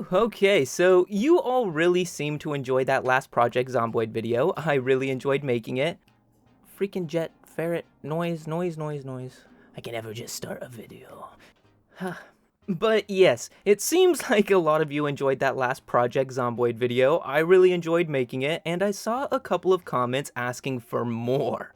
Whew, okay, so you all really seem to enjoy that last Project Zomboid video. I really enjoyed making it. Freaking jet, ferret, noise. I can never just start a video. But yes, it seems like a lot of you enjoyed that last Project Zomboid video. I really enjoyed making it, and I saw a couple of comments asking for more.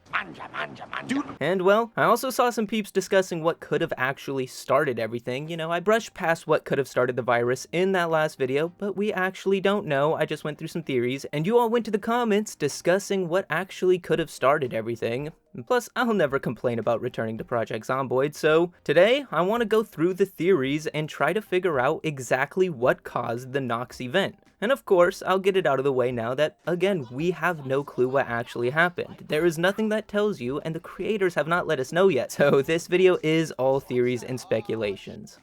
And well, I also saw some peeps discussing what could have actually started everything. You know, I brushed past what could have started the virus in that last video, but we actually don't know. I just went through some theories, and you all went to the comments discussing what actually could have started everything. And plus, I'll never complain about returning to Project Zomboid, so today I want to go through the theories and try to figure out exactly what caused the Knox event. And of course, I'll get it out of the way now that, again, we have no clue what actually happened. There is nothing that tells you, and the creators have not let us know yet, so this video is all theories and speculations.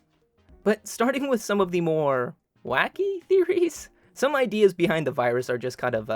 But starting with some of the more wacky theories, some ideas behind the virus are just kind of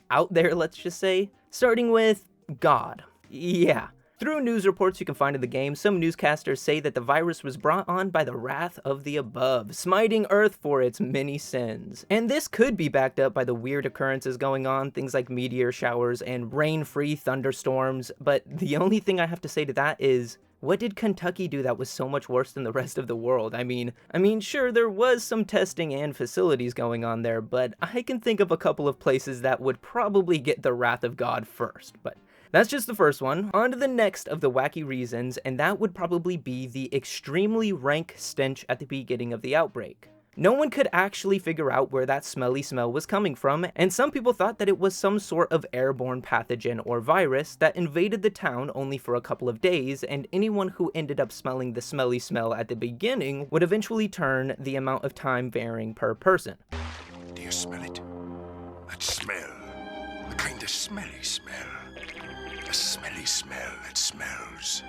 out there, let's just say. Starting with God. Yeah. Through news reports you can find in the game, some newscasters say that the virus was brought on by the wrath of the above, smiting Earth for its many sins. And this could be backed up by the weird occurrences going on, things like meteor showers and rain-free thunderstorms, but the only thing I have to say to that is, what did Kentucky do that was so much worse than the rest of the world? I mean, sure, there was some testing and facilities going on there, but I can think of a couple of places that would probably get the wrath of God first, but that's just the first one. On to the next of the wacky reasons, and that would probably be the extremely rank stench at the beginning of the outbreak. No one could actually figure out where that smelly smell was coming from, and some people thought that it was some sort of airborne pathogen or virus that invaded the town only for a couple of days, and anyone who ended up smelling the smelly smell at the beginning would eventually turn, the amount of time varying per person. Do you smell it? That smell. A kind of smelly smell. A smelly smell that smells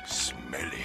smelly.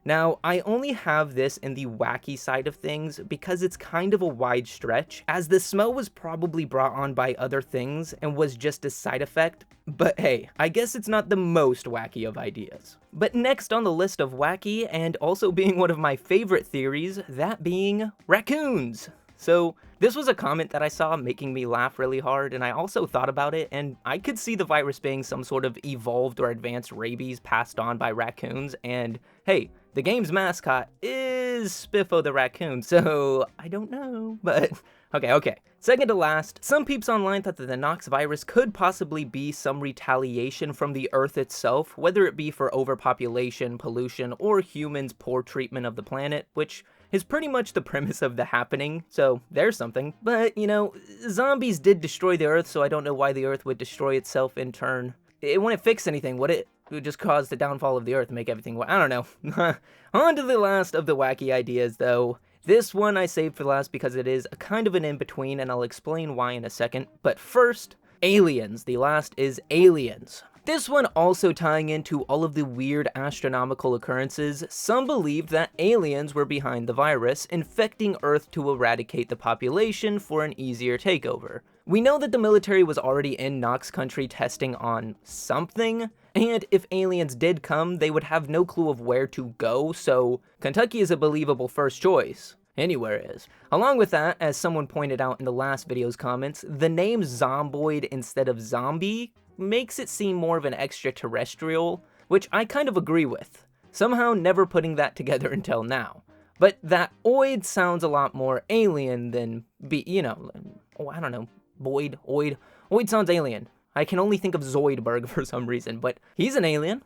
Now, I only have this in the wacky side of things because it's kind of a wide stretch, as the smell was probably brought on by other things and was just a side effect, but hey, I guess it's not the most wacky of ideas. But next on the list of wacky, and also being one of my favorite theories, that being raccoons. So, this was a comment that I saw making me laugh really hard, and I also thought about it, and I could see the virus being some sort of evolved or advanced rabies passed on by raccoons, and hey, the game's mascot is Spiffo the raccoon, so I don't know, but okay. Second to last, some peeps online thought that the Knox virus could possibly be some retaliation from the Earth itself, whether it be for overpopulation, pollution, or humans' poor treatment of the planet, which is pretty much the premise of the happening, so there's something. But, you know, zombies did destroy the Earth, so I don't know why the Earth would destroy itself in turn. It wouldn't fix anything, would it? It would just cause the downfall of the Earth and make everything, I don't know. On to the last of the wacky ideas, though. This one I saved for last because it is a kind of an in-between, and I'll explain why in a second. But first, aliens. The last is aliens. This one also tying into all of the weird astronomical occurrences. Some believed that aliens were behind the virus, infecting Earth to eradicate the population for an easier takeover. We know that the military was already in Knox country testing on something, and if aliens did come, they would have no clue of where to go, so Kentucky is a believable first choice. Anywhere is. Along with that, as someone pointed out in the last video's comments, the name Zomboid instead of zombie makes it seem more of an extraterrestrial, which I kind of agree with. Somehow never putting that together until now. But that oid sounds a lot more alien than I don't know, boid, oid. Oid sounds alien. I can only think of Zoidberg for some reason, but he's an alien.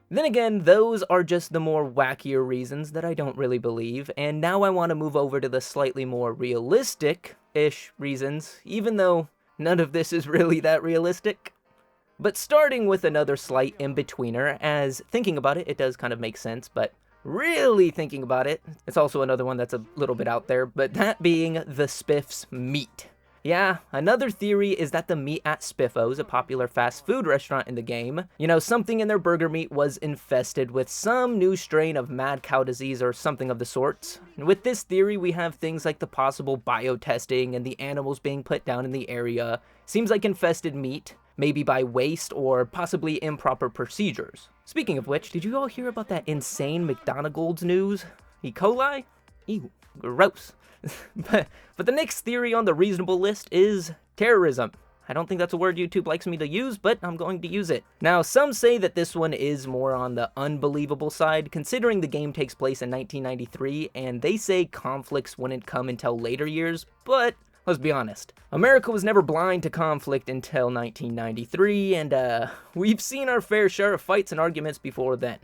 Then again, those are just the more wackier reasons that I don't really believe, and now I want to move over to the slightly more realistic-ish reasons, even though none of this is really that realistic. But starting with another slight in-betweener, as thinking about it, it does kind of make sense, but really thinking about it, it's also another one that's a little bit out there, but that being the Spiff's meat. Yeah, another theory is that the meat at Spiffo's, a popular fast food restaurant in the game, something in their burger meat was infested with some new strain of mad cow disease or something of the sorts. And with this theory, we have things like the possible biotesting and the animals being put down in the area. Seems like infested meat, maybe by waste or possibly improper procedures. Speaking of which, did you all hear about that insane McDonald's news? E. coli? Ew, gross. But the next theory on the reasonable list is terrorism. I don't think that's a word YouTube likes me to use, but I'm going to use it. Now, some say that this one is more on the unbelievable side, considering the game takes place in 1993, and they say conflicts wouldn't come until later years, but let's be honest. America was never blind to conflict until 1993, and we've seen our fair share of fights and arguments before then.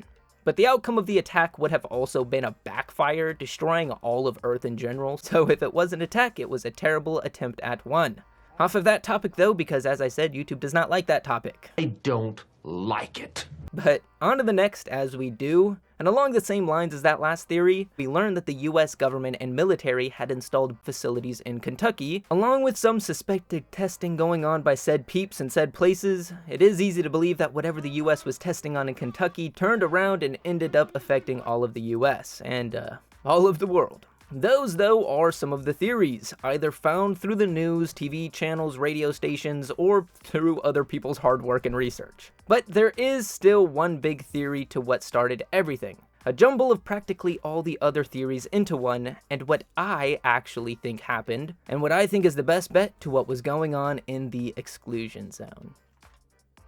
But the outcome of the attack would have also been a backfire, destroying all of Earth in general, so if it was an attack, it was a terrible attempt at one. Off of that topic though, because as I said, YouTube does not like that topic. I don't like it. But on to the next as we do, and along the same lines as that last theory, we learned that the US government and military had installed facilities in Kentucky, along with some suspected testing going on by said peeps in said places. It is easy to believe that whatever the US was testing on in Kentucky turned around and ended up affecting all of the US, and all of the world. Those, though, are some of the theories, either found through the news, TV channels, radio stations, or through other people's hard work and research. But there is still one big theory to what started everything. A jumble of practically all the other theories into one, and what I actually think happened, and what I think is the best bet to what was going on in the exclusion zone.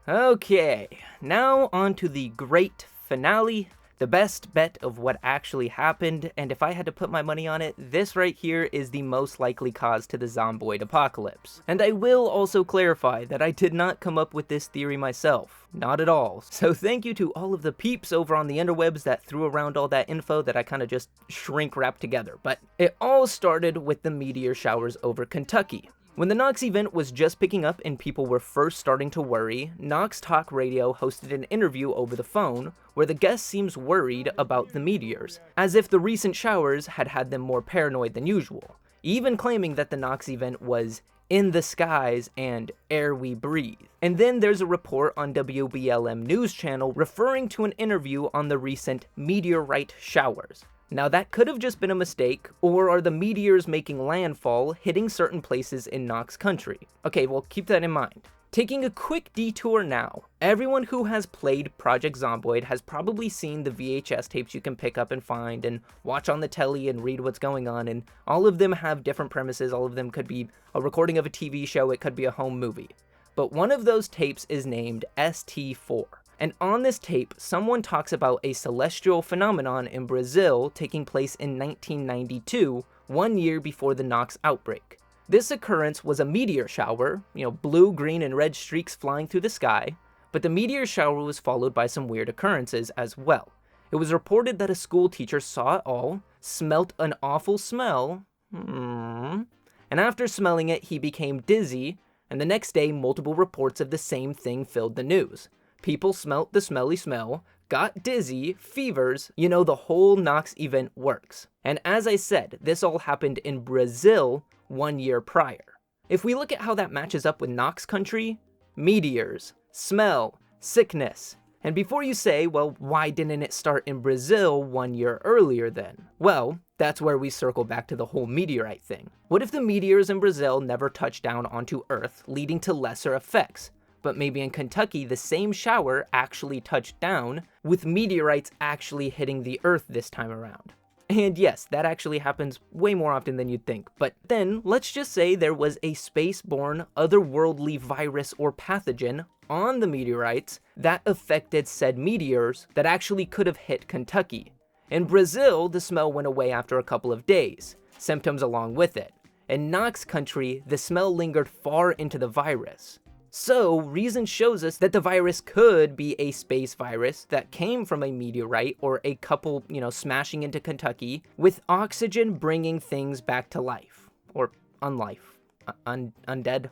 Okay, now on to the great finale. The best bet of what actually happened, and if I had to put my money on it, this right here is the most likely cause to the Zomboid apocalypse. And I will also clarify that I did not come up with this theory myself. Not at all. So thank you to all of the peeps over on the interwebs that threw around all that info that I kind of just shrink wrapped together. But it all started with the meteor showers over Kentucky. When the Knox event was just picking up and people were first starting to worry, Knox Talk Radio hosted an interview over the phone where the guest seems worried about the meteors, as if the recent showers had had them more paranoid than usual, even claiming that the Knox event was in the skies and air we breathe. And then there's a report on WBLM News Channel referring to an interview on the recent meteorite showers. Now that could have just been a mistake, or are the meteors making landfall, hitting certain places in Knox country? Okay, well keep that in mind. Taking a quick detour now, everyone who has played Project Zomboid has probably seen the VHS tapes you can pick up and find and watch on the telly and read what's going on, and all of them have different premises. All of them could be a recording of a TV show, it could be a home movie. But one of those tapes is named ST4. And on this tape, someone talks about a celestial phenomenon in Brazil taking place in 1992, 1 year before the Knox outbreak. This occurrence was a meteor shower, blue, green, and red streaks flying through the sky, but the meteor shower was followed by some weird occurrences as well. It was reported that a school teacher saw it all, smelt an awful smell, and after smelling it, he became dizzy, and the next day, multiple reports of the same thing filled the news. People smelt the smelly smell, got dizzy, fevers, the whole Knox event works. And as I said, this all happened in Brazil 1 year prior. If we look at how that matches up with Knox country, meteors, smell, sickness. And before you say, well, why didn't it start in Brazil 1 year earlier then? Well, that's where we circle back to the whole meteorite thing. What if the meteors in Brazil never touched down onto Earth, leading to lesser effects? But maybe in Kentucky, the same shower actually touched down, with meteorites actually hitting the Earth this time around. And yes, that actually happens way more often than you'd think. But then, let's just say there was a space-borne, otherworldly virus or pathogen on the meteorites that affected said meteors that actually could have hit Kentucky. In Brazil, the smell went away after a couple of days, symptoms along with it. In Knox country, the smell lingered far into the virus. So, reason shows us that the virus could be a space virus that came from a meteorite or a couple, smashing into Kentucky with oxygen bringing things back to life. Or unlife. Undead?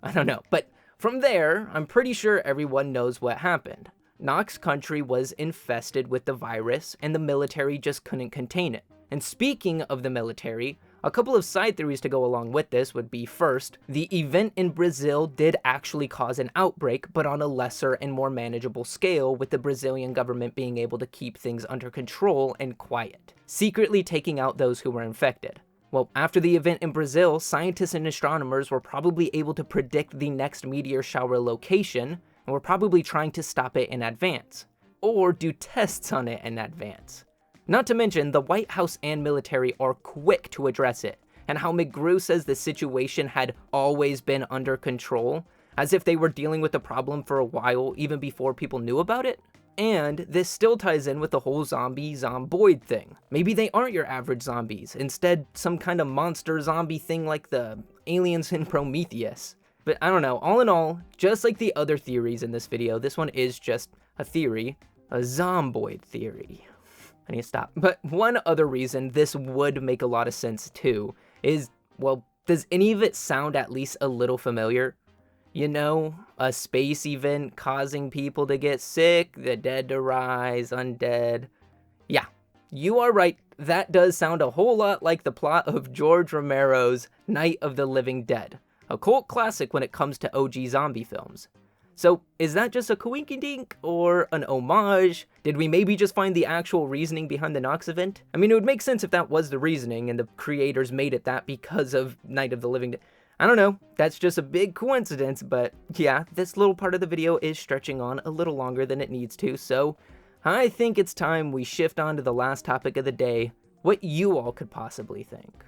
I don't know. But from there, I'm pretty sure everyone knows what happened. Knox country was infested with the virus and the military just couldn't contain it. And speaking of the military, a couple of side theories to go along with this would be, first, the event in Brazil did actually cause an outbreak, but on a lesser and more manageable scale, with the Brazilian government being able to keep things under control and quiet, secretly taking out those who were infected. Well, after the event in Brazil, scientists and astronomers were probably able to predict the next meteor shower location, and were probably trying to stop it in advance, or do tests on it in advance. Not to mention, the White House and military are quick to address it, and how McGrew says the situation had always been under control, as if they were dealing with the problem for a while even before people knew about it. And this still ties in with the whole zomboid thing. Maybe they aren't your average zombies, instead some kind of monster zombie thing like the aliens in Prometheus. But I don't know, all in all, just like the other theories in this video, this one is just a theory, a zomboid theory. I need to stop. But one other reason this would make a lot of sense too is, well, does any of it sound at least a little familiar? You know, a space event causing people to get sick, the dead to rise, undead. Yeah, you are right. That does sound a whole lot like the plot of George Romero's Night of the Living Dead, a cult classic when it comes to OG zombie films. So, is that just a coinkydink or an homage? Did we maybe just find the actual reasoning behind the Knox event? I mean, it would make sense if that was the reasoning and the creators made it that because of Night of the Living Dead. I don't know, that's just a big coincidence, but yeah, this little part of the video is stretching on a little longer than it needs to, so I think it's time we shift on to the last topic of the day, what you all could possibly think.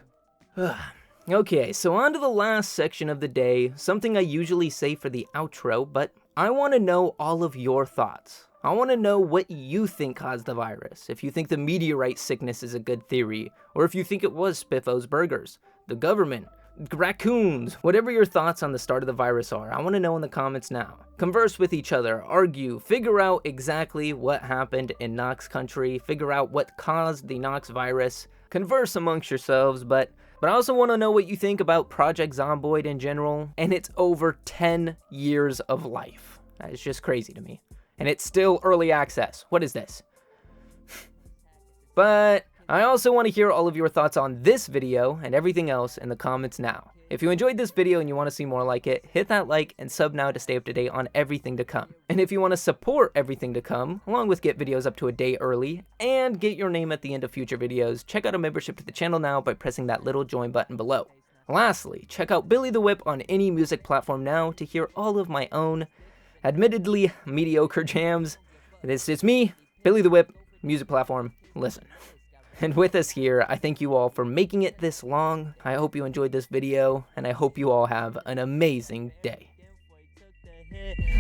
Okay, so on to the last section of the day, something I usually say for the outro, but I want to know all of your thoughts. I want to know what you think caused the virus, if you think the meteorite sickness is a good theory, or if you think it was Spiffos Burgers, the government, raccoons, whatever your thoughts on the start of the virus are, I want to know in the comments now. Converse with each other, argue, figure out exactly what happened in Knox country, figure out what caused the Knox virus, converse amongst yourselves, but I also want to know what you think about Project Zomboid in general, and it's over 10 years of life. That is just crazy to me. And it's still early access. What is this? But I also want to hear all of your thoughts on this video and everything else in the comments now. If you enjoyed this video and you want to see more like it, hit that like and sub now to stay up to date on everything to come. And if you want to support everything to come, along with get videos up to a day early and get your name at the end of future videos, check out a membership to the channel now by pressing that little join button below. Lastly, check out Billy the Whip on any music platform now to hear all of my own, admittedly mediocre jams. It's me, Billy the Whip, music platform, listen. And with us here, I thank you all for making it this long. I hope you enjoyed this video, and I hope you all have an amazing day.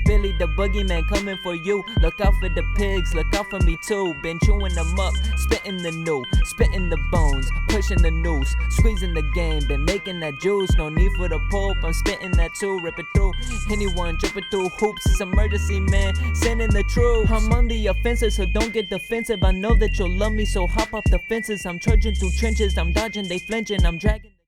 Billy the boogeyman coming for you. Look out for the pigs, look out for me too. Been chewing them up, spitting the new, spitting the bones, pushing the noose, squeezing the game. Been making that juice, no need for the pulp. I'm spitting that too, rip it through. Anyone jumping through hoops, it's emergency, man. Sending the troops. I'm on the offensive, so don't get defensive. I know that you'll love me, so hop off the fences. I'm trudging through trenches, I'm dodging, they flinching, I'm dragging.